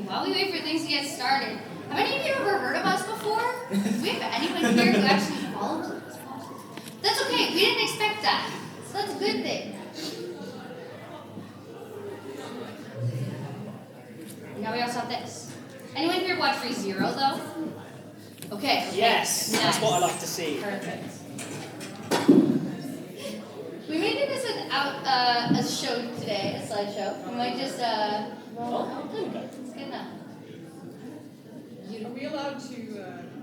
while we wait for things to get started, have any of you ever heard of us before? Do we have anyone here who actually follows us? That's okay, we didn't expect that. So that's a good thing. Now we also have this. Anyone here watch ReZero though? Okay. Yes, nice. That's what I like to see. Perfect. We may do this a show today, a slideshow. We might just roll out. There we go. It's good enough. Are we allowed to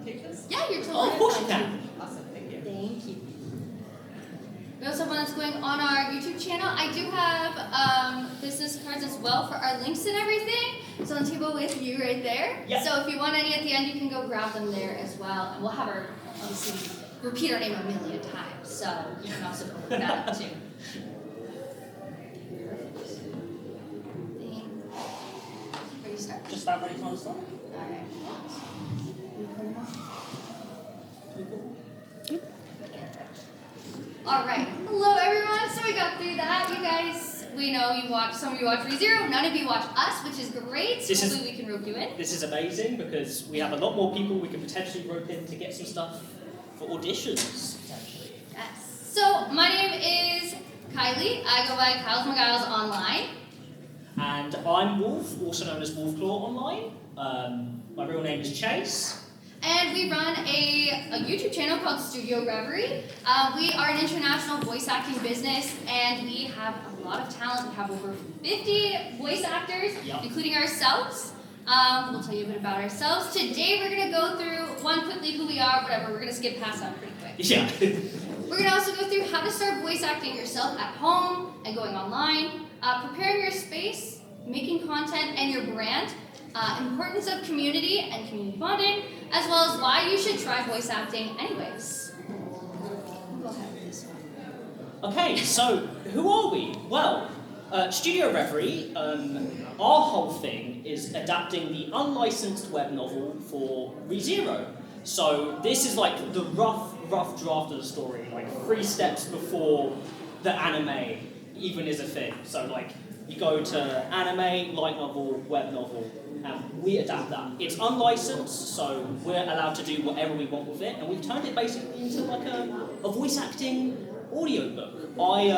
take this? Yeah, you're totally Oh, of course you fine. can. Awesome, thank you. Thank you. We also have one that's going on our YouTube channel. I do have business cards as well for our links and everything. It's on the table with you right there. Yep. So if you want any at the end, you can go grab them there as well. And we'll have our, obviously, repeat our name a million times. So you can also go look that up too. Where do you start? Just about ready to start. Alright. Alright. Hello everyone. So we got through that. You guys, we know you watch, some of you watch ReZero, none of you watch us, which is great. Hopefully we can rope you in. This is amazing because we have a lot more people we can potentially rope in to get some stuff for auditions, potentially. Yes. So my name is Kylie. I go by Kyle's McGiles online. And I'm Wolf, also known as WolfClaw online. My real name is Chase. And we run a YouTube channel called Studio Reverie. We are an international voice acting business, and we have a lot of talent. We have over 50 voice actors, including ourselves. We'll tell you a bit about ourselves. Today we're going to go through, quickly who we are, whatever. We're going to skip past that pretty quick. Yeah. We're going to also go through how to start voice acting yourself at home and going online, preparing your space, making content, and your brand, importance of community and community bonding, as well as why you should try voice acting anyways. Go ahead with this one. Okay, so who are we? Well, Studio Reverie, our whole thing is adapting the unlicensed web novel for ReZero. So this is like the rough draft of the story, like 3 steps before the anime even is a thing. So like you go to anime, light novel, web novel, and we adapt that. It's unlicensed, so we're allowed to do whatever we want with it, and we've turned it basically into like a voice acting audiobook. I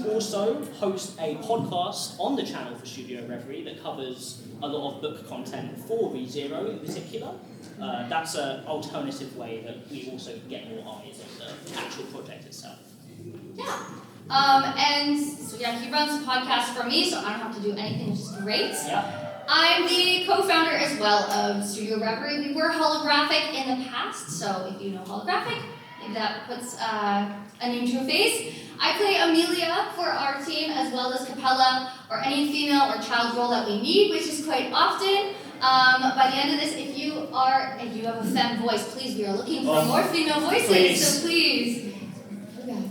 also host a podcast on the channel for Studio Reverie that covers a lot of book content for ReZero in particular. That's an alternative way that we also get more eyes on the actual project itself. Yeah. And so yeah, he runs the podcast for me, so I don't have to do anything, which is great. Yeah. I'm the co-founder as well of Studio Reverie. We were holographic in the past, so if you know holographic, maybe that puts a name to a face. I play Amelia for our team, as well as Capella, or any female or child role that we need, which is quite often. By the end of this, if you have a femme voice, please, we are looking for more female voices, so please. Okay.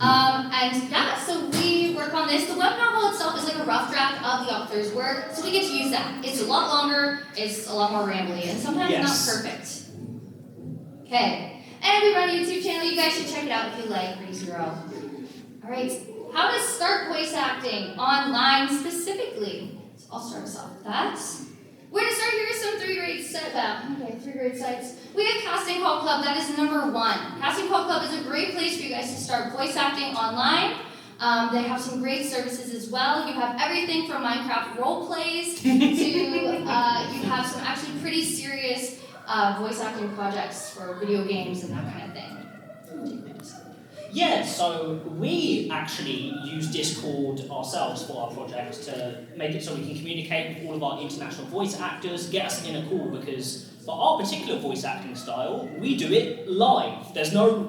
And yeah, so we work on this. The web novel itself is like a rough draft of the author's work, so we get to use that. It's a lot longer, it's a lot more rambly, and sometimes not perfect. Okay, and we run a YouTube channel. You guys should check it out if you like ReZero. Alright, how to start voice acting online specifically. So I'll start us off with that. Where to start? Here are some 3 grade sites. We have Casting Call Club, that is number 1. Casting Call Club is a great place for you guys to start voice acting online. They have some great services as well. You have everything from Minecraft role plays to you have some actually pretty serious voice acting projects for video games and that kind of thing. Yeah, so we actually use Discord ourselves for our project to make it so we can communicate with all of our international voice actors, get us in a call, because for our particular voice acting style, we do it live. There's no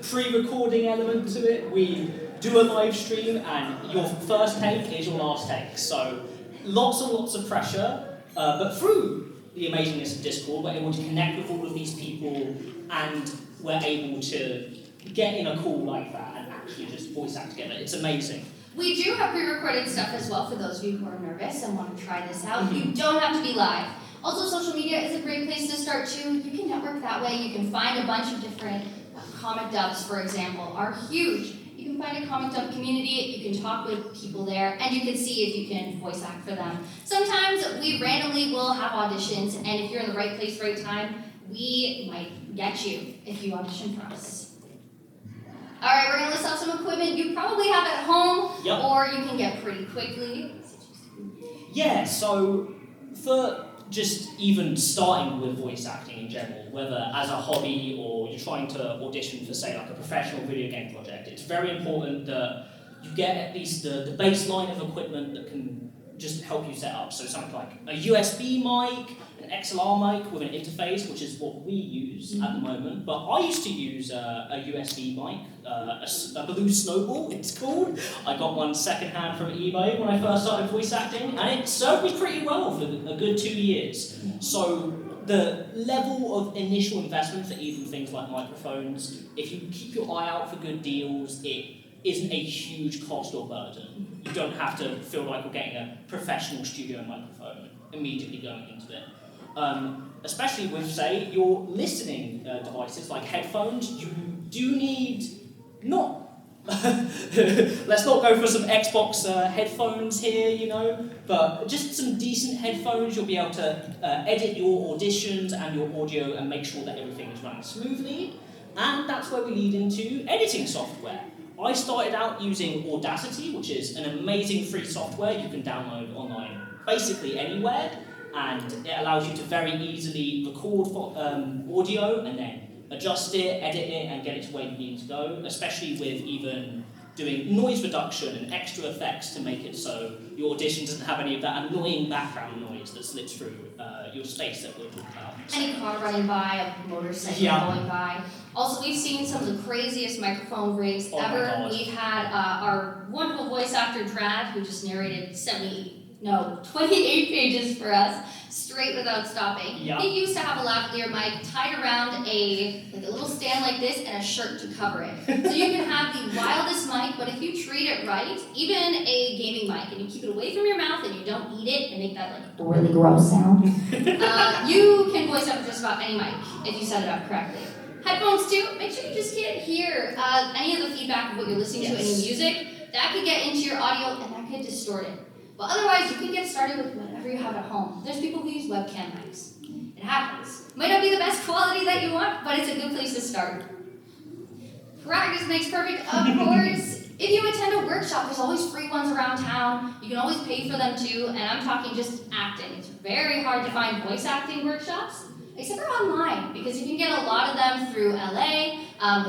pre-recording element to it. We do a live stream, and your first take is your last take. So lots and lots of pressure, but through the amazingness of Discord, we're able to connect with all of these people, and we're able to get in a call like that and actually just voice act together. It's amazing. We do have pre-recorded stuff as well for those of you who are nervous and want to try this out. You don't have to be live. Also, social media is a great place to start too. You can network that way. You can find a bunch of different comic dubs, for example, are huge. You can find a comic dub community, you can talk with people there, and you can see if you can voice act for them. Sometimes we randomly will have auditions, and if you're in the right place, right time, we might get you if you audition for us. All right, we're gonna list off some equipment you probably have at home, Yep. or you can get pretty quickly. Yeah, so for just even starting with voice acting in general, whether as a hobby or you're trying to audition for, say, like a professional video game project, it's very important that you get at least the baseline of equipment that can just help you set up. So something like a USB mic, an XLR mic with an interface, which is what we use at the moment. But I used to use a USB mic, a Blue Snowball, it's called. I got one secondhand from eBay when I first started voice acting, and it served me pretty well for a good 2 years. So the level of initial investment for even things like microphones, if you keep your eye out for good deals, it isn't a huge cost or burden. You don't have to feel like you're getting a professional studio microphone immediately going into it. Especially with, say, your listening devices like headphones, you do need let's not go for some Xbox headphones here, you know, but just some decent headphones. You'll be able to edit your auditions and your audio and make sure that everything is running smoothly. And that's where we lead into editing software. I started out using Audacity, which is an amazing free software you can download online basically anywhere, and it allows you to very easily record audio and then adjust it, edit it, and get it to where you need to go, especially with even doing noise reduction and extra effects to make it so your audition doesn't have any of that annoying background noise that slips through your space that we're talking about. Any car running by, a motorcycle going by. Also, we've seen some of the craziest microphone rigs ever. We've had our wonderful voice actor, Drad, who just narrated 28 pages for us, straight without stopping. Yep. He used to have a lavalier mic tied around a little stand like this and a shirt to cover it. So you can have the wildest mic, but if you treat it right, even a gaming mic, and you keep it away from your mouth and you don't eat it and make that like really gross sound, you can voice up just about any mic if you set it up correctly. Headphones too, make sure you just can't hear any of the feedback of what you're listening to, any music. That could get into your audio and that could distort it. But otherwise, you can get started with whatever you have at home. There's people who use webcam mics. It happens. Might not be the best quality that you want, but it's a good place to start. Practice makes perfect, of course. If you attend a workshop, there's always free ones around town. You can always pay for them too, and I'm talking just acting. It's very hard to find voice acting workshops, except for online, because you can get a lot of them through LA,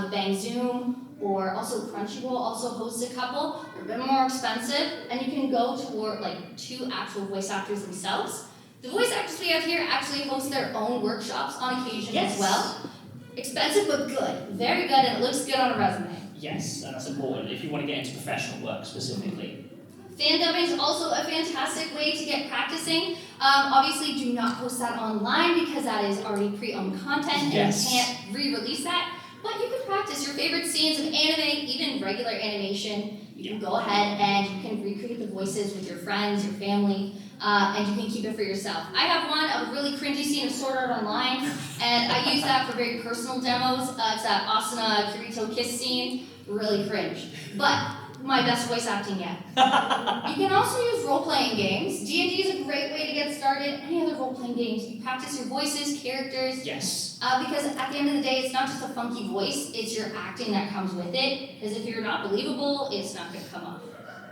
with Bang Zoom, or also Crunchyroll also hosts a couple. They're a bit more expensive, and you can go toward to actual voice actors themselves. The voice actors we have here actually host their own workshops on occasion as well. Expensive but good, very good, and it looks good on a resume. Yes, and that's important if you want to get into professional work specifically. Fan dubbing is also a fantastic way to get practicing. Obviously, do not post that online because that is already pre-owned content and you can't re-release that. But you can practice your favorite scenes of anime, even regular animation. You can go ahead and you can recreate the voices with your friends, your family, and you can keep it for yourself. I have one of a really cringy scene of Sword Art Online, and I use that for very personal demos. It's that Asuna Kirito kiss scene, really cringe. But my best voice acting yet. You can also use role-playing games. D&D is a great way to get started. Any other role-playing games, you practice your voices, characters. Yes. Because at the end of the day, it's not just a funky voice, it's your acting that comes with it. Because if you're not believable, it's not going to come off.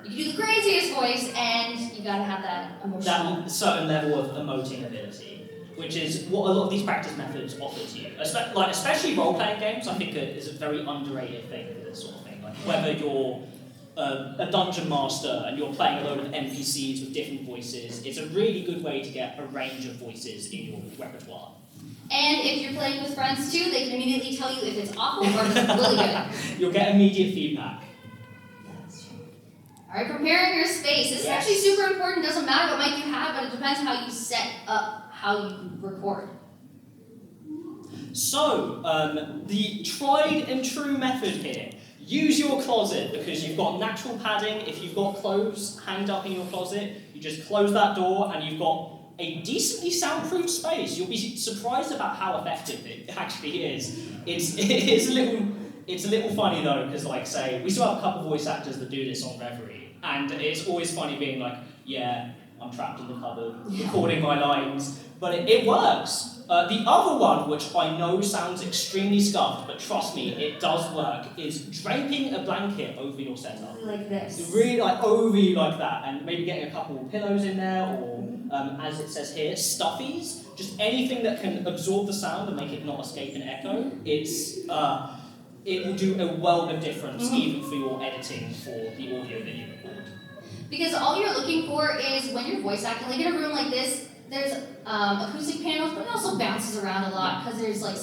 You can do the craziest voice, and you got to have that emotional. That certain level of emoting ability, which is what a lot of these practice methods offer to you. Especially role-playing games, I think is a very underrated thing for this sort of thing. Like whether you're a dungeon master and you're playing a load of NPCs with different voices, it's a really good way to get a range of voices in your repertoire. And if you're playing with friends too, they can immediately tell you if it's awful or if it's really good. You'll get immediate feedback. That's true. All right, preparing your space. This is actually super important. Doesn't matter what mic you have, but it depends how you set up how you record. So, the tried and true method here. Use your closet because you've got natural padding. If you've got clothes hanged up in your closet, you just close that door and you've got a decently soundproof space. You'll be surprised about how effective it actually is. It's It's a little funny though, because like say, we still have a couple of voice actors that do this on Reverie, and it's always funny being like, yeah, I'm trapped in the cupboard, recording my lines, but it works. The other one, which I know sounds extremely scuffed, but trust me, it does work, is draping a blanket over your setup. Like this. Really like over you like that, and maybe getting a couple of pillows in there, or as it says here, stuffies. Just anything that can absorb the sound and make it not escape and echo. It will do a world of difference, even for your editing for the audio that you record. Because all you're looking for is when you're voice acting, like in a room like this, there's acoustic panels, but it also bounces around a lot because there's like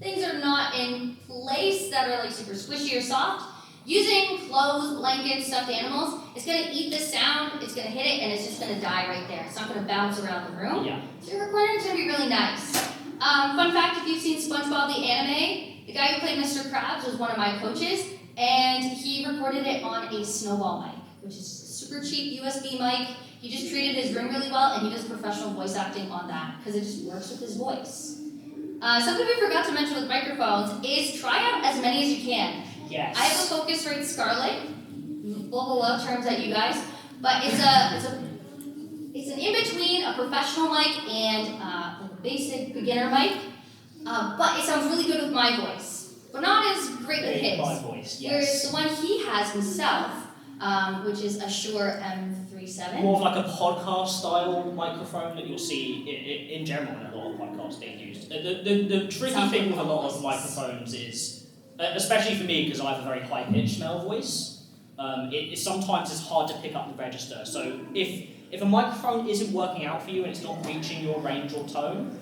things are not in place that are like super squishy or soft. Using clothes, blankets, stuffed animals, it's going to eat this sound, it's going to hit it, and it's just going to die right there. It's not going to bounce around the room. Yeah. So your recording's going to be really nice. Fun fact, if you've seen SpongeBob the anime, the guy who played Mr. Krabs was one of my coaches, and he recorded it on a snowball mic, which is a super cheap USB mic. He just treated his room really well, and he does professional voice acting on that, because it just works with his voice. Something we forgot to mention with microphones is try out as many as you can. Yes. I have a Focusrite Scarlett. Love terms at you guys, but it's an in-between a professional mic and a basic beginner mic. But it sounds really good with my voice, but not as great with his. My voice, yes. Whereas the one he has himself, which is a Shure M37. More of like a podcast style microphone that you'll see in general in a lot of podcasts being used. The tricky thing with a lot of microphones is, especially for me, because I have a very high-pitched male voice, sometimes it's hard to pick up the register. So if a microphone isn't working out for you and it's not reaching your range or tone,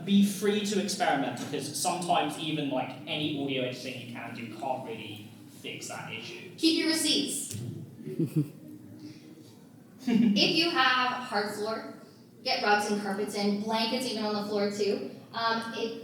be free to experiment, because sometimes even like any audio editing you can do can't really fix that issue. Keep your receipts. If you have hard floor, get rugs and carpets in, blankets even on the floor too.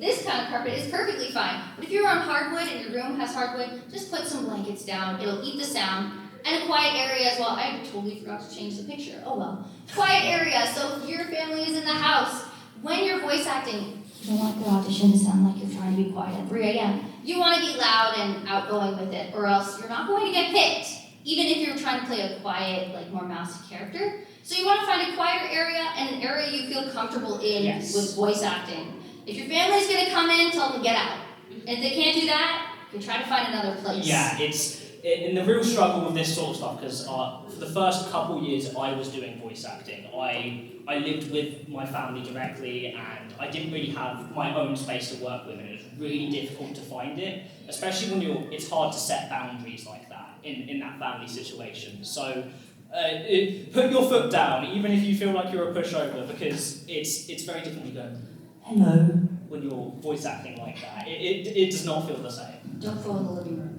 This kind of carpet is perfectly fine, but if you're on hardwood and your room has hardwood, just put some blankets down. It'll eat the sound. And a quiet area as well. I totally forgot to change the picture. Oh well. Quiet area, so if your family is in the house, when you're voice acting, you don't want your audition to sound like you're trying to be quiet at 3 a.m. You want to be loud and outgoing with it, or else you're not going to get picked, even if you're trying to play a quiet, like more mousy character. So you want to find a quieter area and an area you feel comfortable in with voice acting. If your family's going to come in, tell them to get out. And if they can't do that, you can try to find another place. Yeah, in the real struggle with this sort of stuff, because for the first couple years I was doing voice acting, I lived with my family directly, and I didn't really have my own space to work with, and it was really difficult to find it, especially when it's hard to set boundaries like that in that family situation. So put your foot down, even if you feel like you're a pushover, because it's very difficult to go, hello, when you're voice acting like that. It does not feel the same. Don't go in the living room.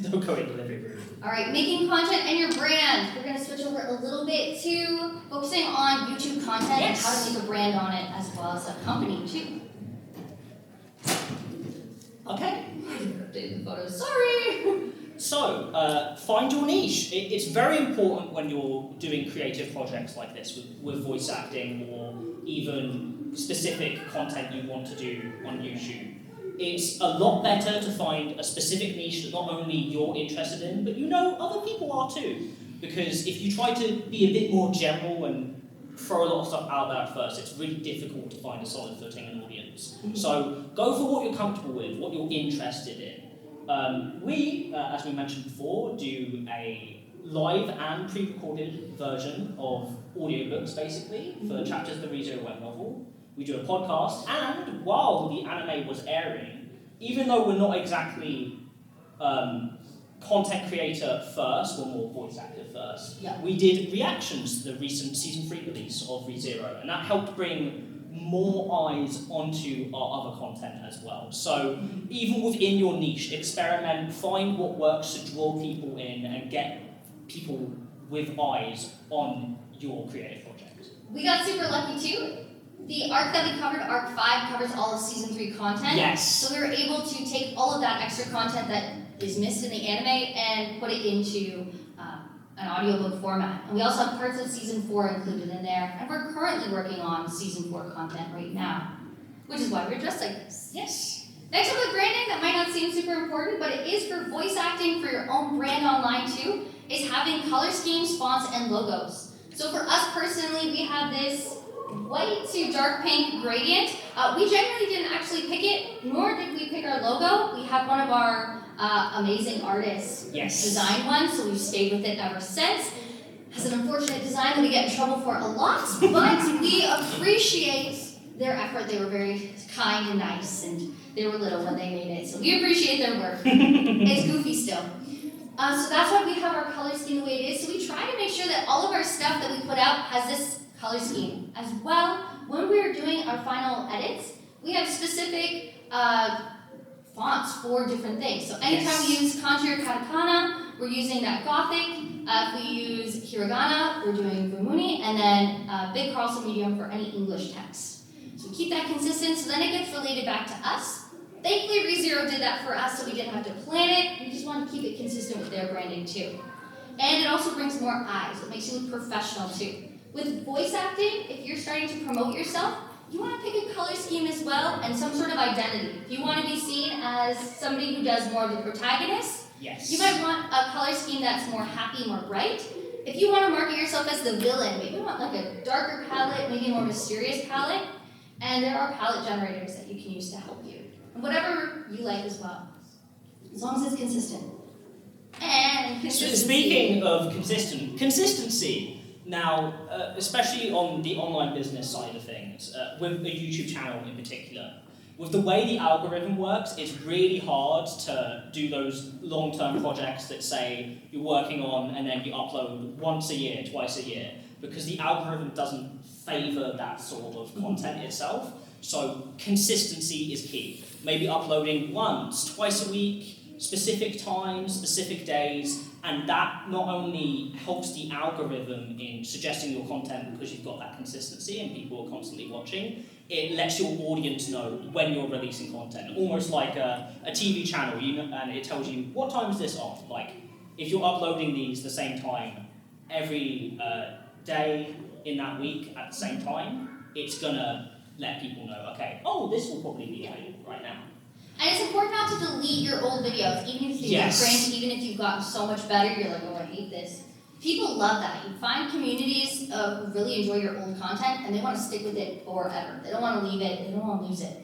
Don't go in the living room. All right, making content and your brand. We're going to switch over a little bit to focusing on YouTube content and how to make a brand on it, as well as a company too. Okay. I didn't update the photos. Sorry. So, find your niche. It's very important when you're doing creative projects like this with voice acting, or even specific content you want to do on YouTube. It's a lot better to find a specific niche that not only you're interested in, but you know other people are too. Because if you try to be a bit more general and throw a lot of stuff out there at first, it's really difficult to find a solid footing in an audience. So go for what you're comfortable with, what you're interested in. We, as we mentioned before, do a live and pre-recorded version of audiobooks, basically, for chapters of the ReZero web novel. We do a podcast, and while the anime was airing, even though we're not exactly content creator first, we're more voice actor first, we did reactions to the recent Season 3 release of ReZero, and that helped bring more eyes onto our other content as well. So even within your niche, experiment, find what works to draw people in and get people with eyes on your creative project. We got super lucky too. The arc that we covered, Arc 5, covers all of Season 3 content. Yes. So we were able to take all of that extra content that is missed in the anime and put it into an audiobook format. And we also have parts of Season 4 included in there. And we're currently working on Season 4 content right now, which is why we're dressed like this. Yes. Next up with branding, that might not seem super important, but it is for voice acting for your own brand online too, is having color schemes, fonts, and logos. So for us personally, we have this white to dark pink gradient. We generally didn't actually pick it, nor did we pick our logo. We have one of our amazing artists design one, so we've stayed with it ever since. Has an unfortunate design that we get in trouble for a lot, but we appreciate their effort. They were very kind and nice, and they were little when they made it, so we appreciate their work. It's goofy still. So that's why we have our color scheme the way it is. So we try to make sure that all of our stuff that we put out has this color scheme. As well, when we're doing our final edits, we have specific fonts for different things. So anytime we use kanji or katakana, we're using that Gothic. If we use hiragana, we're doing Vumuni, and then big, also medium for any English text. So we keep that consistent, so then it gets related back to us. Thankfully, ReZero did that for us, so we didn't have to plan it. We just wanted to keep it consistent with their branding too. And it also brings more eyes. It makes you look professional too. With voice acting, if you're starting to promote yourself, you want to pick a color scheme as well and some sort of identity. If you want to be seen as somebody who does more of the protagonist, you might want a color scheme that's more happy, more bright. If you want to market yourself as the villain, maybe you want like a darker palette, maybe a more mysterious palette. And there are palette generators that you can use to help you. And whatever you like as well, as long as it's consistent. And consistency. Speaking of consistency, now, especially on the online business side of things, with a YouTube channel in particular, with the way the algorithm works, it's really hard to do those long-term projects that say you're working on and then you upload once a year, twice a year, because the algorithm doesn't favor that sort of content itself. So consistency is key. Maybe uploading once, twice a week, specific times, specific days, and that not only helps the algorithm in suggesting your content because you've got that consistency and people are constantly watching, it lets your audience know when you're releasing content. Almost like a TV channel, and it tells you, what time is this on? Like, if you're uploading these the same time every day in that week at the same time, it's gonna let people know, okay, oh, this will probably be available right now. And it's important not to delete your old videos, even if you're different, even if you've gotten so much better, you're like, oh, I hate this. People love that. You find communities who really enjoy your old content, and they want to stick with it forever. They don't want to leave it, they don't want to lose it.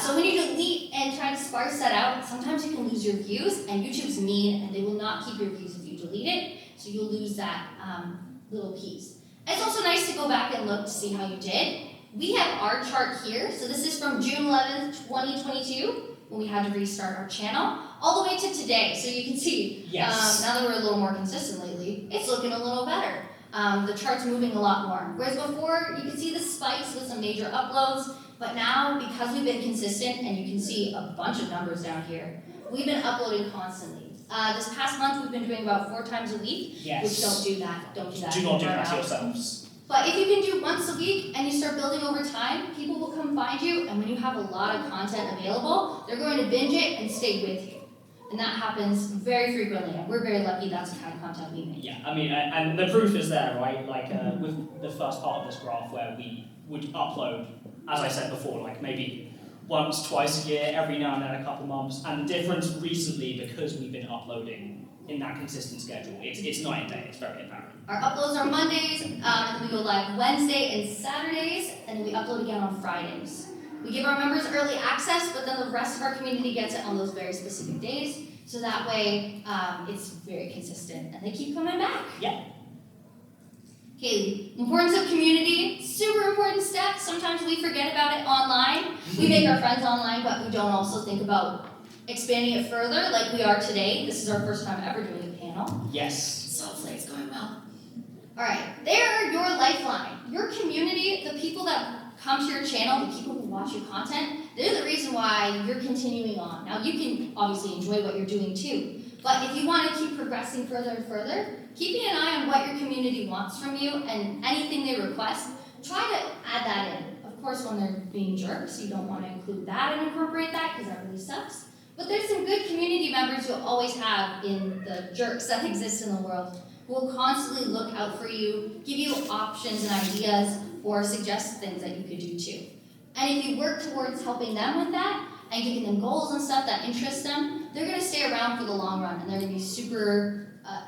So when you delete and try to sparse that out, sometimes you can lose your views, and YouTube's mean, and they will not keep your views if you delete it, so you'll lose that little piece. It's also nice to go back and look to see how you did. We have our chart here, so this is from June 11th, 2022, when we had to restart our channel, all the way to today. So you can see, now that we're a little more consistent lately, it's looking a little better. The chart's moving a lot more. Whereas before, you could see the spikes with some major uploads, but now, because we've been consistent, and you can see a bunch of numbers down here, we've been uploading constantly. This past month, we've been doing about 4 times a week, which don't do that. Don't do that. Do not do that to yourselves. But if you can do once a week and you start building over time, people will come find you, and when you have a lot of content available, they're going to binge it and stay with you. And that happens very frequently, and we're very lucky that's the kind of content we make. Yeah, I mean, and the proof is there, right? Like with the first part of this graph where we would upload, as I said before, like maybe once, twice a year, every now and then a couple months, and the difference recently, because we've been uploading in that consistent schedule, it's night and day, it's very apparent. Our uploads are Mondays, and we go live Wednesday and Saturdays, and then we upload again on Fridays. We give our members early access, but then the rest of our community gets it on those very specific days, so that way it's very consistent, and they keep coming back. Yeah. Okay, importance of community, super important step. Sometimes we forget about it online. We make our friends online, but we don't also think about expanding it further like we are today. This is our first time ever doing a panel. Yes. So hopefully it's going well. All right, they're your lifeline. Your community, the people that come to your channel, the people who watch your content, they're the reason why you're continuing on. Now, you can obviously enjoy what you're doing too, but if you want to keep progressing further and further, keeping an eye on what your community wants from you and anything they request, try to add that in. Of course, when they're being jerks, you don't want to include that and incorporate that because that really sucks. But there's some good community members you'll always have in the jerks that exist in the world who will constantly look out for you, give you options and ideas, or suggest things that you could do too. And if you work towards helping them with that, and giving them goals and stuff that interest them, they're going to stay around for the long run, and they're going to be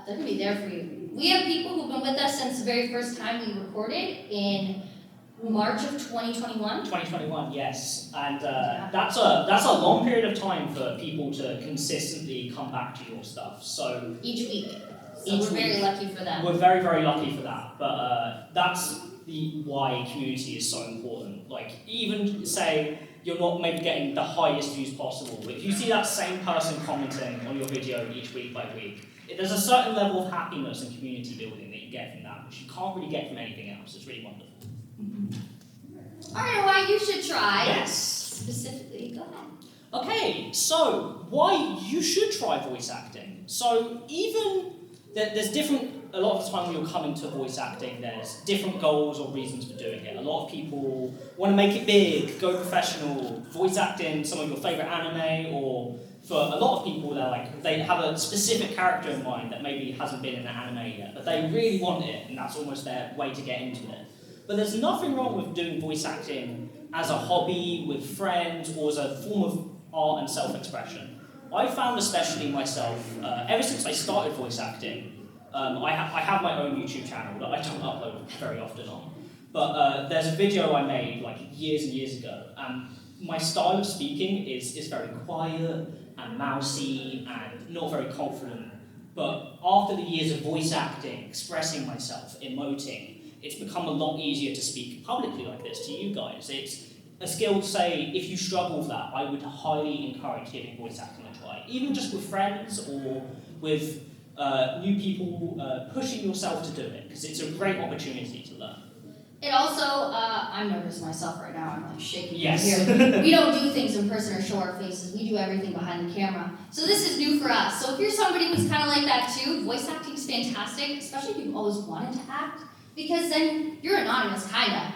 they're going to be there for you. We have people who've been with us since the very first time we recorded in March of 2021. 2021, yes, and that's a long period of time for people to consistently come back to your stuff. So each week. So we're very lucky for them. We're very, very lucky for that. But that's why community is so important. Like, even say you're not maybe getting the highest views possible, but if you see that same person commenting on your video each week by week, there's a certain level of happiness and community building that you get from that, which you can't really get from anything else. It's really wonderful. Alright, why you should try. Yes. Specifically, go ahead. Okay, so why you should try voice acting. So even there's a lot of the time when you're coming to voice acting, there's different goals or reasons for doing it. A lot of people want to make it big, go professional, voice act in some of your favourite anime, or for a lot of people they have a specific character in mind that maybe hasn't been in an anime yet, but they really want it, and that's almost their way to get into it. But there's nothing wrong with doing voice acting as a hobby, with friends, or as a form of art and self-expression. I found, especially myself, ever since I started voice acting, I have my own YouTube channel that I don't upload very often on. But there's a video I made like years and years ago, and my style of speaking is very quiet and mousy and not very confident. But after the years of voice acting, expressing myself, emoting, it's become a lot easier to speak publicly like this to you guys. It's a skill to say, if you struggle with that, I would highly encourage giving voice acting a try. Even just with friends or with new people, pushing yourself to do it, because it's a great opportunity to learn. It also, I'm nervous myself right now, I'm like shaking yes. here. We don't do things in person or show our faces, we do everything behind the camera. So this is new for us. So if you're somebody who's kind of like that too, voice acting is fantastic, especially if you've always wanted to act, because then you're anonymous, kinda.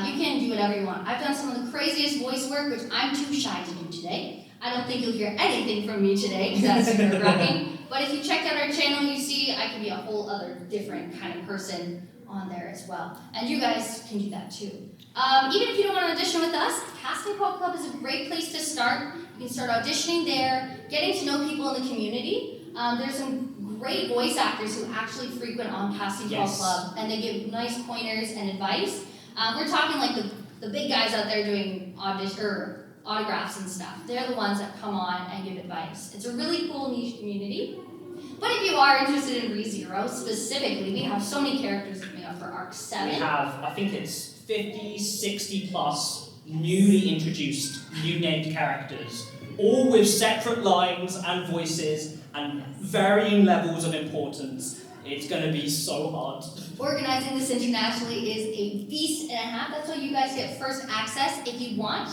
You can do whatever you want. I've done some of the craziest voice work, which I'm too shy to do today. I don't think you'll hear anything from me today, because that's super nerve-wracking. But if you check out our channel, you see I can be a whole other different kind of person on there as well. And you guys can do that too. Even if you don't want to audition with us, Casting Call Club is a great place to start. You can start auditioning there, getting to know people in the community. There's some great voice actors who actually frequent on Casting Call Club, and they give nice pointers and advice. We're talking like the big guys out there doing autographs and stuff. They're the ones that come on and give advice. It's a really cool niche community. But if you are interested in ReZero specifically, we have so many characters coming up for Arc 7. We have, I think it's 50, 60 plus newly introduced, new named characters, all with separate lines and voices and varying levels of importance. It's going to be so hard. Organizing this internationally is a beast and a half. That's why you guys get first access if you want.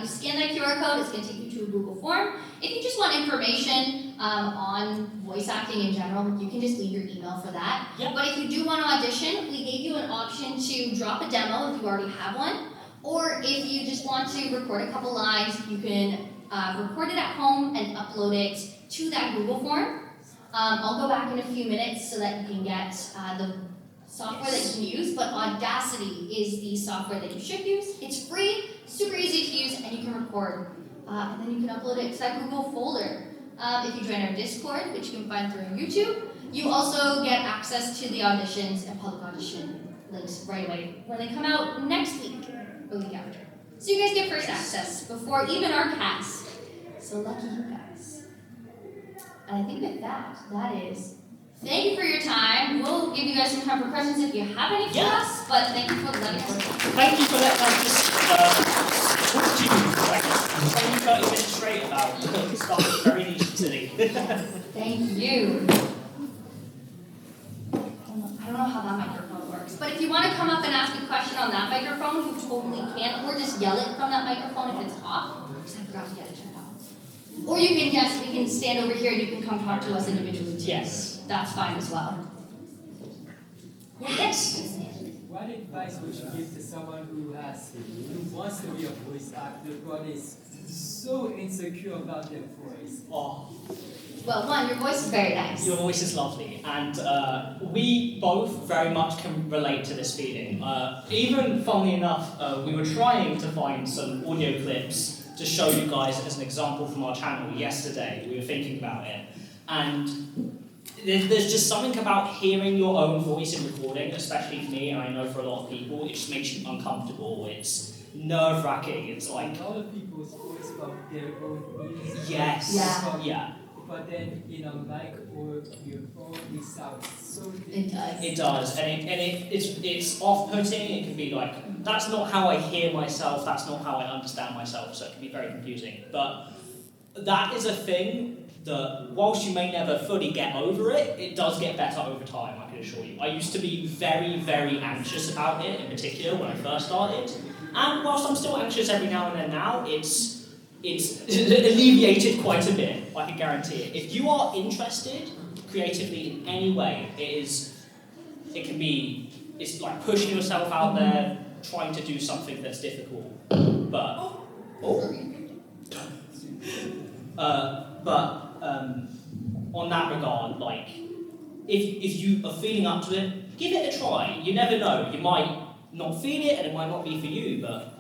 You scan that QR code, it's going to take you to a Google form. If you just want information on voice acting in general, you can just leave your email for that. Yep. But if you do want to audition, we gave you an option to drop a demo if you already have one. Or if you just want to record a couple lines, you can record it at home and upload it to that Google form. I'll go back in a few minutes so that you can get the software that you can use, but Audacity is the software that you should use. It's free, super easy to use, and you can record. And then you can upload it to that Google folder. If you join our Discord, which you can find through YouTube, you also get access to the auditions and public audition links right away when they come out next week, or the week after. So you guys get first access before even our cast. So lucky you guys. And I think with that, thank you for your time. We'll give you guys some time for questions if you have any for us, but thank you for letting us know. Thank you for letting us just talk to you like 20, 30 minutes straight about stuff very niche today. Thank you. I don't know how that microphone works, but if you want to come up and ask a question on that microphone, you totally can, or just yell it from that microphone if it's off, because I forgot to get it turned off. Or you can, yes, we can stand over here and you can come talk to us individually too. Yes. That's fine as well. Yes? What advice would you give to someone who wants to be a voice actor but is so insecure about their voice? Oh. Well, one, your voice is very nice. Your voice is lovely, and we both very much can relate to this feeling. Even, funnily enough, we were trying to find some audio clips to show you guys as an example from our channel yesterday. We were thinking about it, and there's just something about hearing your own voice in recording, especially for me, and I know for a lot of people, it just makes you uncomfortable. It's nerve-wracking. It's like a lot of people's voice from their own ears. yes, Yeah. But then in a mic or your phone, it sounds so different. It does. it does, and it's off-putting. It can be like, that's not how I hear myself. That's not how I understand myself. So it can be very confusing. But that is a thing that, whilst you may never fully get over it, it does get better over time, I can assure you. I used to be very, very anxious about it, in particular, when I first started. And whilst I'm still anxious every now and then now, it's alleviated quite a bit, I can guarantee it. If you are interested creatively in any way, it's like pushing yourself out there, trying to do something that's difficult. On that regard, like, if you are feeling up to it, give it a try. You never know. You might not feel it, and it might not be for you. But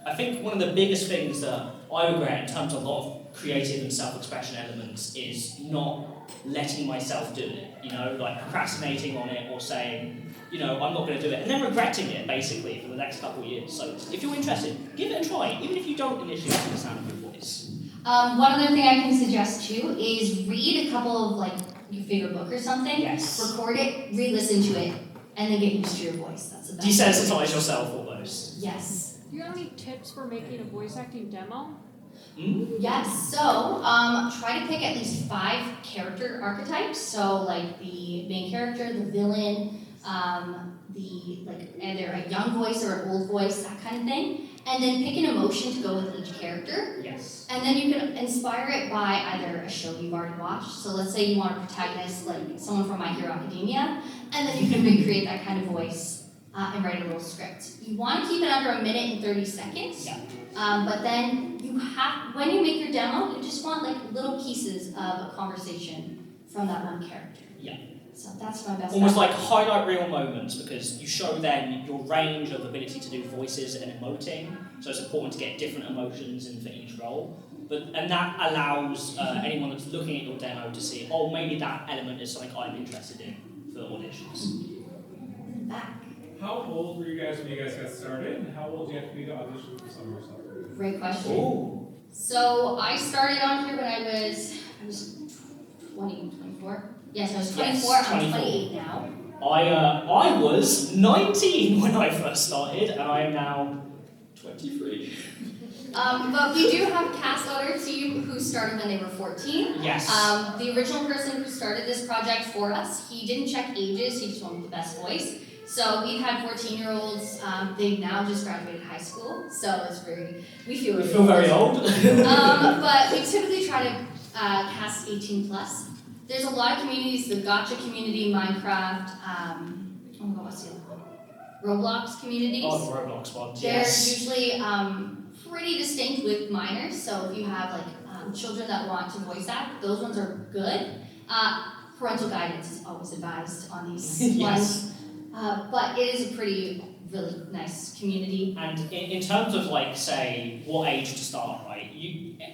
I think one of the biggest things that I regret in terms of a lot of creative and self-expression elements is not letting myself do it. You know, like procrastinating on it or saying, you know, I'm not going to do it, and then regretting it basically for the next couple of years. So if you're interested, give it a try, even if you don't initially like the sound of your voice. One other thing I can suggest too is read a couple of like your favorite book or something. Yes. Record it, re-listen to it, and then get used to your voice. That's the best. Desensitize yourself almost. Yes. Do you have any tips for making a voice acting demo? Yes. So try to pick at least 5 character archetypes. So like the main character, the villain, either a young voice or an old voice, that kind of thing. And then pick an emotion to go with each character. Yes. And then you can inspire it by either a show you've already watched. So let's say you want a protagonist like someone from My Hero Academia, and then you can recreate that kind of voice and write a little script. You want to keep it under 1 minute and 30 seconds. Yeah. But then when you make your demo, you just want like little pieces of a conversation from that one character. Yeah. So that's my best. Almost like highlight reel moments, because you show then your range of ability to do voices and emoting. So it's important to get different emotions in for each role. And that allows anyone that's looking at your demo to see, oh, maybe that element is something I'm interested in for auditions. Back. How old were you guys when you guys got started, and how old do you have to be to audition for some of your stuff? Great question. Ooh. So I started on here when I was 20, 24. Yes, I was 24. Yes, I'm 24. 28 now. I was 19 when I first started, and I am now 23. But we do have a cast on our team who started when they were 14. Yes. The original person who started this project for us, he didn't check ages, he just went with the best voice. So we've had 14-year-olds, they've now just graduated high school, so it's we feel very old. But we typically try to cast 18 plus. There's a lot of communities, the Gotcha community, Minecraft, what's the other one? Roblox communities. Oh, the Roblox ones, They're yes. usually pretty distinct with minors, so if you have like children that want to voice act, those ones are good. Parental guidance is always advised on these Yes. ones. But it is a really nice community. And in terms of like, say, what age to start, right?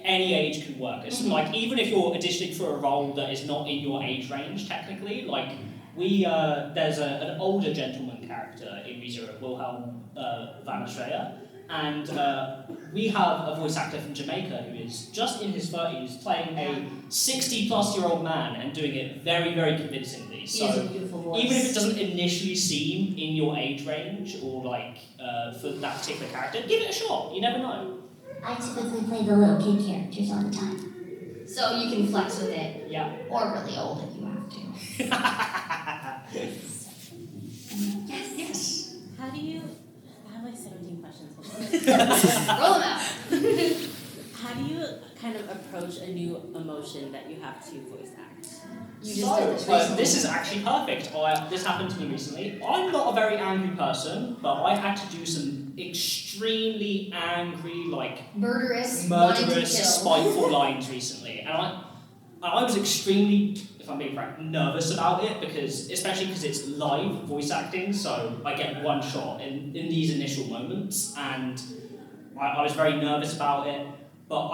Any age can work. It's like, even if you're auditioning for a role that is not in your age range, technically, like there's an older gentleman character in ReZero, Wilhelm van Australia, and we have a voice actor from Jamaica who is just in his 30s playing a 60-plus-year-old man and doing it very, very convincingly. He has a beautiful voice. Even if it doesn't initially seem in your age range or like for that particular character, give it a shot. You never know. I typically play the little kid characters all the time. So you can flex with it. Yeah. Or really old if you have to. Yes. How have like 17 questions. Roll them out. How do you kind of approach a new emotion that you have to voice act? You just did this So, recently. this is actually perfect. This happened to me recently. I'm not a very angry person, but I had to do some extremely angry, like, Murderous, wanting to kill. spiteful lines recently. And I was extremely, if I'm being frank, nervous about it, especially because it's live voice acting, so I get one shot in these initial moments, and I was very nervous about it. But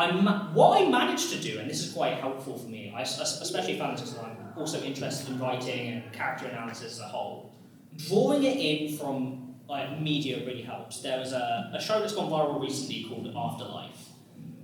what I managed to do, and this is quite helpful for me, I especially found this because I'm also interested in writing and character analysis as a whole, drawing it in from media really helps. There was a show that's gone viral recently called Afterlife,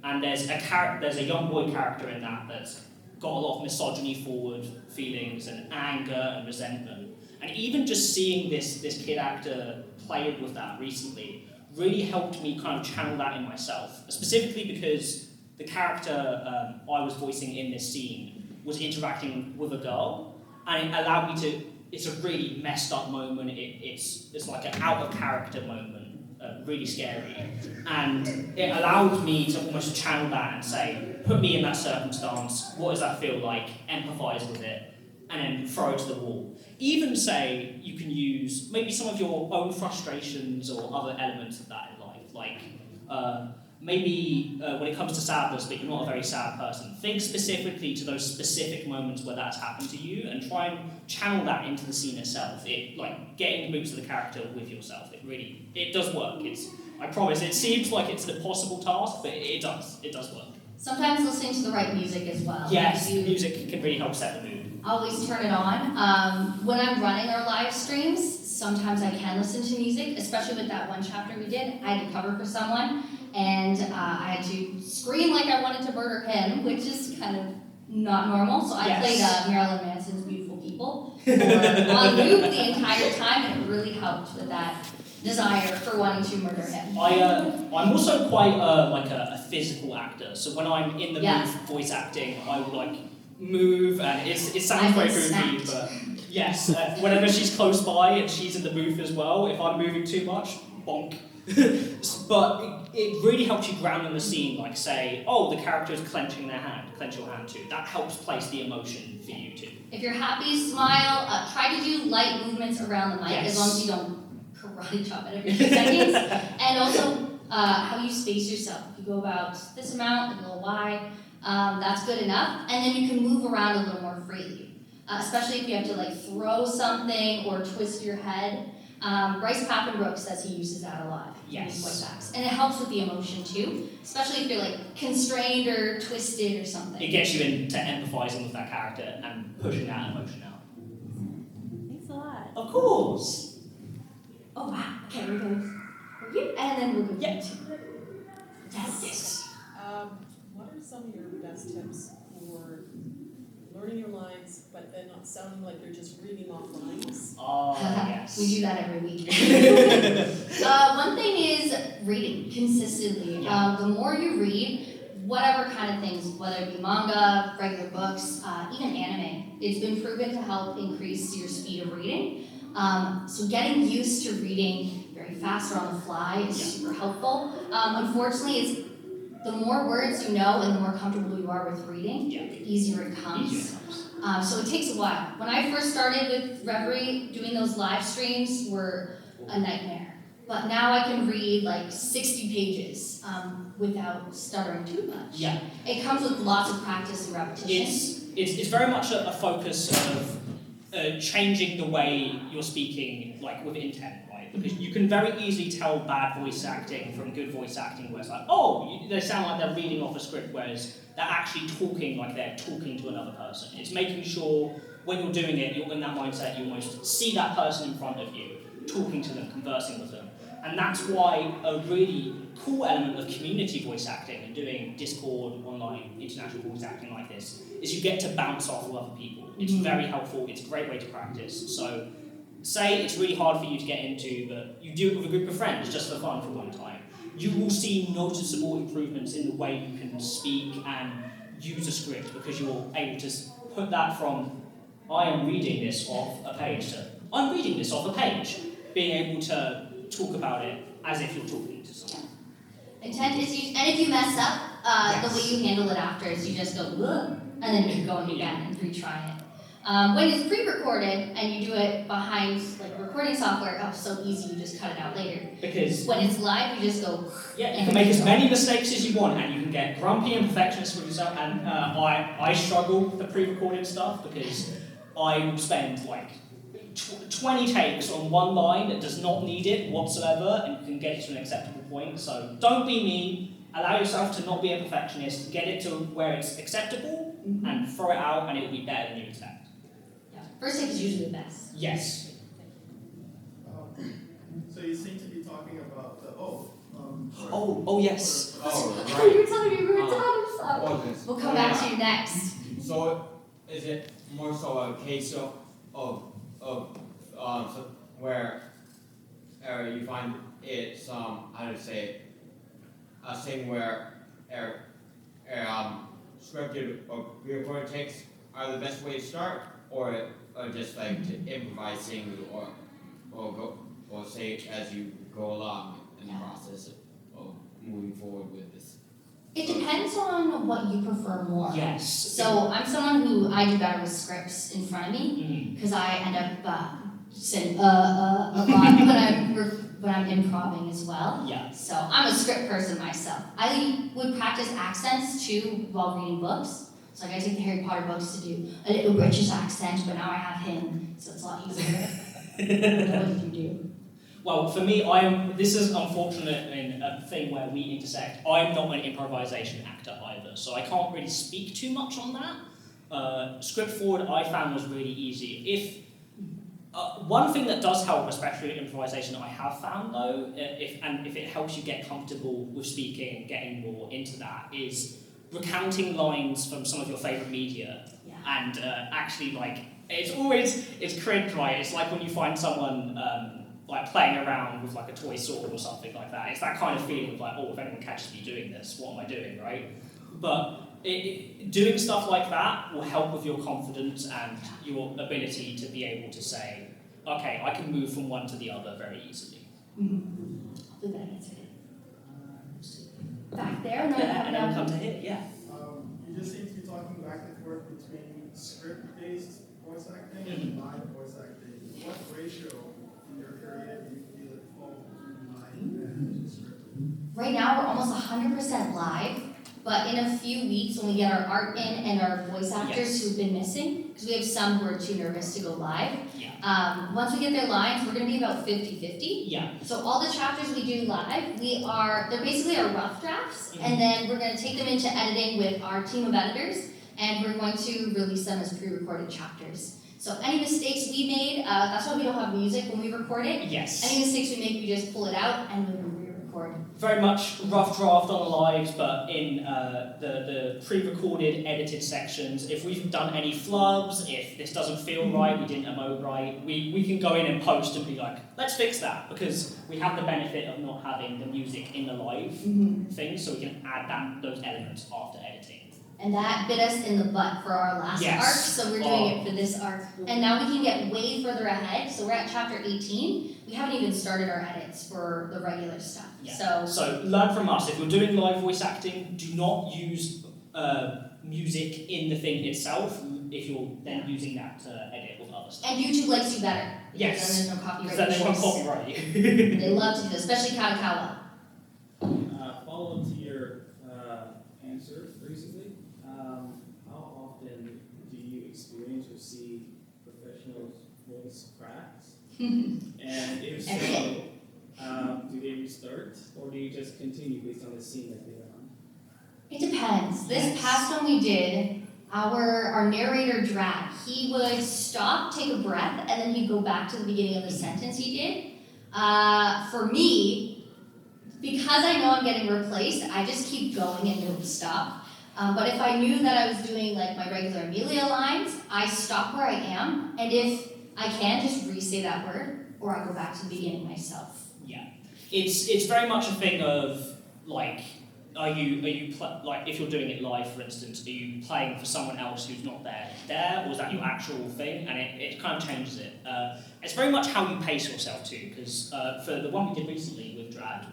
and there's a young boy character in that that's got a lot of misogyny-forward feelings and anger and resentment. And even just seeing this kid actor play with that recently really helped me kind of channel that in myself, specifically because the character I was voicing in this scene was interacting with a girl, and it allowed me to, it's a really messed up moment, it's like an out of character moment, really scary, and it allowed me to almost channel that and say, put me in that circumstance, what does that feel like, empathise with it, and then throw it to the wall. Even say you can use maybe some of your own frustrations or other elements of that in life, like maybe when it comes to sadness, but you're not a very sad person, think specifically to those specific moments where that's happened to you and try and channel that into the scene itself. Get in the boots of the character with yourself. It does work. I promise, it seems like it's an impossible task, but it does work. Sometimes listening to the right music as well. Yes, music can really help set the mood. Always turn it on. When I'm running our live streams, sometimes I can listen to music, especially with that one chapter we did. I had to cover for someone, and I had to scream like I wanted to murder him, which is kind of not normal. So I played Marilyn Manson's Beautiful People on loop the entire time, and it really helped with that desire for wanting to murder him. I'm also quite a physical actor, so when I'm in the booth voice acting, I would move, and it sounds very goofy, but yes, whenever she's close by and she's in the booth as well, if I'm moving too much, bonk. But it really helps you ground in the scene, like say, oh, the character is clenching their hand, clench your hand too. That helps place the emotion for you too. If you're happy, smile, try to do light movements around the mic, as long as you don't karate chop it every 2 seconds. And also, how you space yourself. You go about this amount, a little wide, that's good enough. And then you can move around a little more freely, especially if you have to throw something or twist your head. Bryce Papenbrook says he uses that a lot. Yes. Voice acts. And it helps with the emotion too, especially if you're constrained or twisted or something. It gets you into empathising with that character and pushing that emotion out. Thanks a lot. Of course. Oh wow. Okay, we're going review, and then we'll go to Yes. What are some of your best tips for learning your lines, but then not sounding like you're just reading off lines? Oh, yes. We do that every week. One thing is reading consistently. The more you read, whatever kind of things, whether it be manga, regular books, even anime, it's been proven to help increase your speed of reading. So getting used to reading very fast or on the fly is super helpful. Unfortunately, the more words you know and the more comfortable you are with reading, the easier it comes. So it takes a while. When I first started with Reverie, doing those live streams were a nightmare. But now I can read 60 pages without stuttering too much. Yeah. It comes with lots of practice and repetition. It's very much a focus of changing the way you're speaking, with intent, right? Because you can very easily tell bad voice acting from good voice acting, where it's they sound like they're reading off a script, whereas they're actually talking like they're talking to another person. It's making sure when you're doing it, you're in that mindset, you almost see that person in front of you, talking to them, conversing with them. And that's why a really cool element of community voice acting and doing Discord, online, international voice acting like this is you get to bounce off of other people. It's very helpful, it's a great way to practice. So say it's really hard for you to get into, but you do it with a group of friends just for fun for one time. You will see noticeable improvements in the way you can speak and use a script because you're able to put that from I am reading this off a page to I'm reading this off a page. Being able to talk about it as if you're talking to someone. Intent is and if you mess up, the way you handle it after is you just go, ugh, and then keep going again and retry it. When it's pre-recorded and you do it behind recording software, so easy, you just cut it out later. Because when it's live, you just go. You can make as many mistakes as you want, and you can get grumpy and perfectionist with yourself. And I struggle with the pre-recorded stuff because I will spend 20 takes on one line that does not need it whatsoever, and you can get it to an acceptable point. So don't be me. allow yourself to not be a perfectionist, get it to where it's acceptable, and throw it out, and it will be better than you expect. Yeah. First take is usually the best. Yes. So you seem to be talking about the sorry. Oh yes. Oh, you were telling me we were done. So Yes. we'll come back to you next. So is it more so a case where you find it's how to say it, a thing where scripted or pre-recorded takes are the best way to start, or just like to improvising or say it as you go along in the process of moving forward with this? It depends on what you prefer more. Yes. So I'm someone who I do better with scripts in front of me because I end up saying a lot when I'm improvising as well. Yeah. So I'm a script person myself. I would practice accents too while reading books. So like I take the Harry Potter books to do a little British accent, but now I have him, so it's a lot easier. What did you do? Well, for me, this is unfortunate in a thing where we intersect. I'm not an improvisation actor either, so I can't really speak too much on that. Script forward, I found was really easy. One thing that does help, especially in improvisation, that I have found though, if it helps you get comfortable with speaking and getting more into that, is recounting lines from some of your favourite media. Yeah. And actually, like, it's cringe, right? It's like when you find someone like playing around with like a toy sword or something like that. It's that kind of feeling of like, oh, if anyone catches me doing this, what am I doing, right? But doing stuff like that will help with your confidence and your ability to be able to say, okay, I can move from one to the other very easily. I'll do that answer. Back there, no, And then come to here, yeah. You just seem to be talking back and forth between script-based voice acting and live voice acting. What ratio in your career do you feel it falls between live and scripted? Right now, we're almost 100% live, but in a few weeks, when we get our art in and our voice actors who've been missing, because we have some who are too nervous to go live, once we get their lines, we're going to be about 50-50. Yeah. So all the chapters we do live, they're basically our rough drafts, and then we're going to take them into editing with our team of editors, and we're going to release them as pre-recorded chapters. So any mistakes we made, that's why we don't have music when we record it. Yes. Any mistakes we make, we just pull it out and we re-record. Very much rough draft on the lives, but in the pre-recorded, edited sections, if we've done any flubs, if this doesn't feel right, we didn't emote right, we can go in and post and be like, let's fix that, because we have the benefit of not having the music in the live thing, so we can add those elements after editing. And that bit us in the butt for our last arc, so we're doing it for this arc. And now we can get way further ahead, so we're at chapter 18. We haven't even started our edits for the regular stuff. Yeah. So learn from us. If you're doing live voice acting, do not use music in the thing itself if you're then using that to edit with other stuff. And YouTube likes you better. Yes. Then there's no copyright Then they won't issues. copyright you. They love to do this, especially Katakawa. Follow up to your answer recently. How often do you experience or see professional voice cracks? And if so, do they restart, or do you just continue based on the scene that they're on? It depends. This past one we did, our narrator Drag, he would stop, take a breath, and then he'd go back to the beginning of the sentence he did. For me, because I know I'm getting replaced, I just keep going and don't stop. But if I knew that I was doing like my regular Amelia lines, I stop where I am, and if I can, just re-say that word, or I go back to the beginning myself. Yeah, it's very much a thing of like, are you like if you're doing it live, for instance, are you playing for someone else who's not there, or is that your actual thing? And it kind of changes it. It's very much how you pace yourself too, because for the one we did recently with Drag,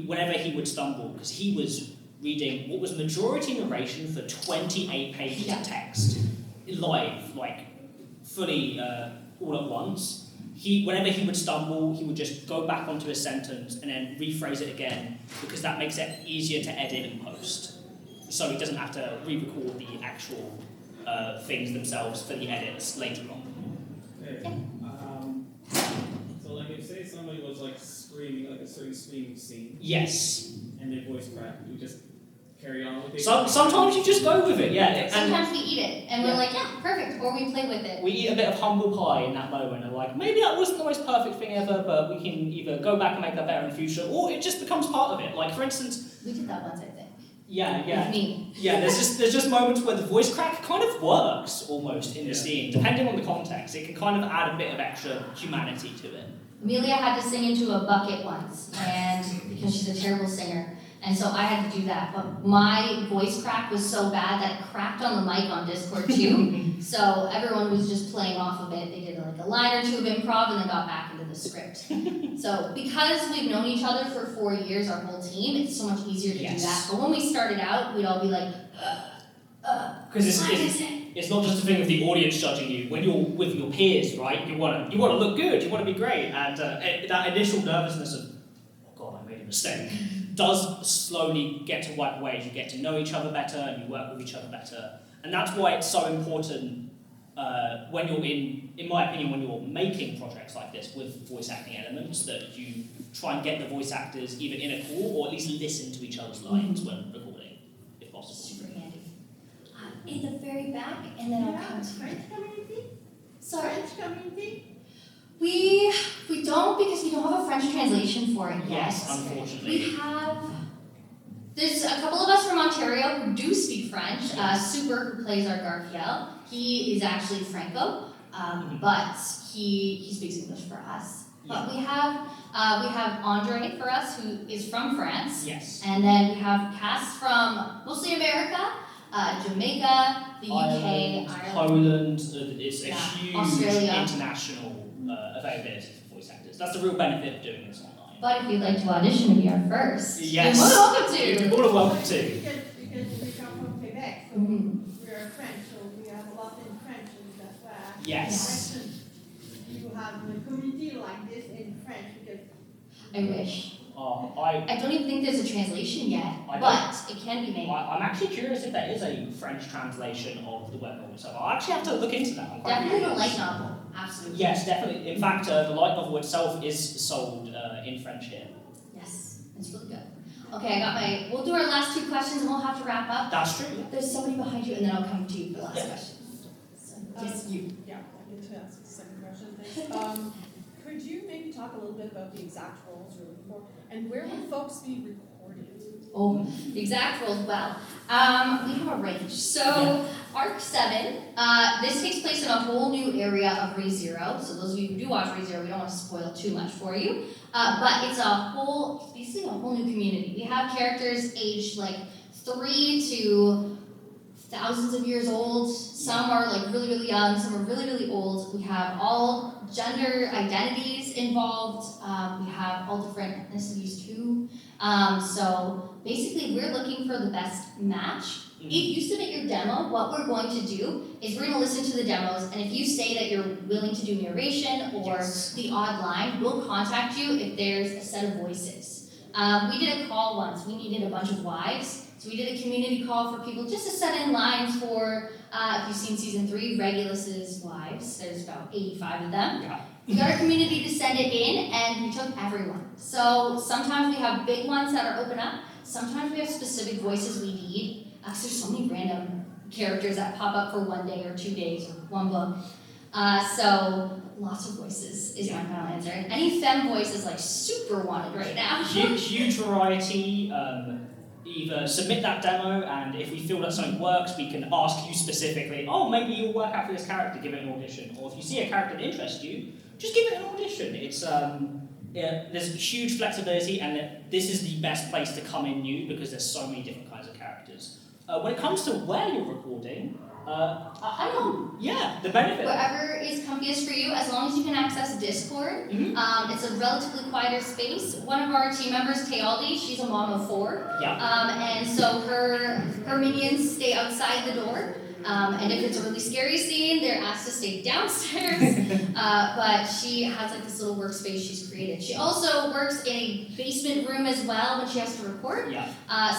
whenever he would stumble, because he was reading what was majority narration for 28 pages of text live, like fully all at once. Whenever he would stumble, he would just go back onto his sentence and then rephrase it again, because that makes it easier to edit and post. So he doesn't have to re-record the actual things themselves for the edits later on. Okay. So like if say somebody was like screaming, like a certain screaming scene. Yes. And and they voice crack, you just carry on with it? Sometimes you just go with it, yeah. And Sometimes we eat it, and we're like, yeah, perfect, or we play with it. we eat a bit of humble pie in that moment, and like, maybe that wasn't the most perfect thing ever, but we can either go back and make that better in the future, or it just becomes part of it. Like, for instance... We did that once, I think. Yeah. With me. Yeah, there's just moments where the voice crack kind of works, almost, in the scene. Depending on the context, it can kind of add a bit of extra humanity to it. Amelia had to sing into a bucket once, and because she's a terrible singer, and so I had to do that. But my voice crack was so bad that it cracked on the mic on Discord too. So everyone was just playing off of it. They did like a line or two of improv and then got back into the script. So because we've known each other for 4 years, our whole team, it's so much easier to do that. But when we started out, we'd all be like, because it's not just a thing of the audience judging you. When you're with your peers, right, you want to look good, you want to be great, and that initial nervousness of, oh god, I made a mistake, does slowly get to wipe away as you get to know each other better and you work with each other better. And that's why it's so important when you're in my opinion, when you're making projects like this with voice acting elements, that you try and get the voice actors either in a call or at least listen to each other's lines when recording, if possible. super handy. In the very back, and then I'll come to French community? Sorry. French community? We don't, because we don't have a French translation for it yet. Yes, unfortunately. We have, there's a couple of us from Ontario who do speak French. Super, who plays our Garfiel, he is actually Franco, but he speaks English for us. But we have Andre for us, who is from France. Yes. And then we have cast from mostly America, Jamaica, the UK, Ireland. Poland, it's a huge Australia. International availability for voice actors. That's the real benefit of doing this online. But if you'd like to audition and be our first, Yes. you're more than welcome to. You're more than welcome to. Because we come from Quebec, so we're French, so we have a lot in French, and that's why I asked Yes. the question. Do you have a community like this in French? Because I wish. I don't even think there's a translation yet, I but it can be made. I'm actually curious if there is a French translation of the web novel, so I'll actually have to look into that. I'm quite Definitely the curious. light novel, absolutely. Yes, definitely. In fact, the light novel itself is sold in French here. Yes, it's really good. Okay, we'll do our last 2 questions and we'll have to wrap up. That's true. There's somebody behind you and then I'll come to you for the last Yeah. question. So, yes, you. Yeah, I get to ask the second question. Thanks. Could you maybe talk a little bit about the exact roles you're looking for, and where will folks be recorded? Oh, the exact roles, well, we have a range. So, Arc 7, this takes place in a whole new area of ReZero. So those of you who do watch ReZero, we don't want to spoil too much for you. But it's basically a whole new community. We have characters aged like 3 to thousands of years old. Some are like really, really young, some are really, really old. We have all gender identities involved. We have all different ethnicities too. So basically we're looking for the best match. If you submit your demo, what we're going to do is we're going to listen to the demos, and if you say that you're willing to do narration or the odd line, we'll contact you if there's a set of voices. We did a call once. We needed a bunch of wives. So we did a community call for people just to set in lines for, if you've seen season 3, Regulus's wives. There's about 85 of them. Yeah. We got our community to send it in, and we took everyone. So sometimes we have big ones that are open up. Sometimes we have specific voices we need. Because there's so many random characters that pop up for 1 day or 2 days or 1 book. So lots of voices is my final answer. And any femme voice is like super wanted right now. Huge variety. Either submit that demo, and if we feel that something works, we can ask you specifically, oh, maybe you'll work out for this character, give it an audition. Or if you see a character that interests you, just give it an audition. It's there's huge flexibility, and this is the best place to come in new because there's so many different kinds of characters. When it comes to where you're recording, I don't know. Yeah, the benefit. Wherever is comfiest for you, as long as you can access Discord. It's a relatively quieter space. One of our team members, Tealdi, she's a mom of 4. Yeah. And so her minions stay outside the door. And if it's a really scary scene, they're asked to stay downstairs. But she has like this little workspace she's created. She also works in a basement room as well when she has to record.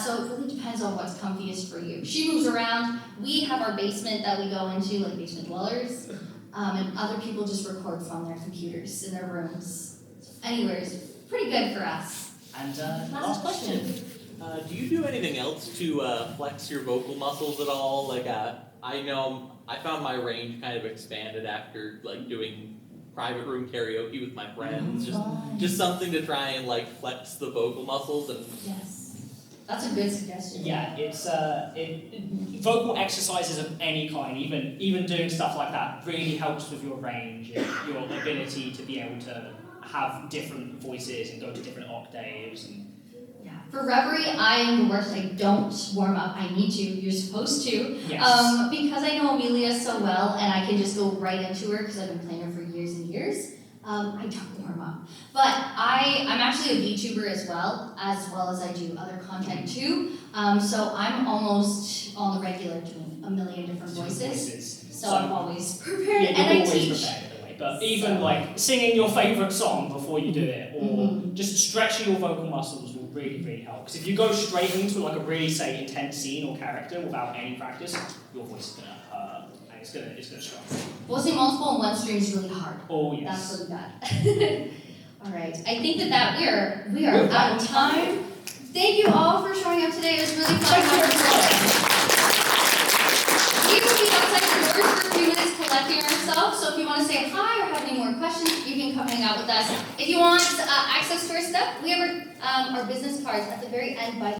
So it really depends on what's comfiest for you. She moves around. We have our basement that we go into, like basement dwellers. And other people just record from their computers in their rooms. So anywhere is pretty good for us. And last question. Do you do anything else to flex your vocal muscles at all? Like, I know I found my range kind of expanded after like doing private room karaoke with my friends. Just something to try and like flex the vocal muscles and. Yes. That's a good suggestion. Yeah, it's vocal exercises of any kind, even doing stuff like that, really helps with your range and your ability to be able to have different voices and go to different octaves. And yeah. For Reverie, I am the worst. I don't warm up. I need to. You're supposed to. Yes. Because I know Amelia so well, and I can just go right into her because I've been playing her for years and years. I don't warm up. But I'm actually a VTuber as well as I do other content too. So I'm almost on the regular doing a million different voices. So I'm always prepared, yeah, and I you're always teach. prepared in a way. But even like singing your favourite song before you do it, or just stretching your vocal muscles will really, really help. Because if you go straight into like a really, say, intense scene or character without any practice, your voice is gonna hurt. It's gonna struggle. Voicing multiple in one stream is really hard. Oh yes. That's really bad. All right. I think that we are out of time. Thank you all for showing up today. It was really fun. We will be outside the doors for a few minutes collecting ourselves. So if you want to say hi or have any more questions, you can come hang out with us. If you want access to our stuff, we have our business cards at the very end by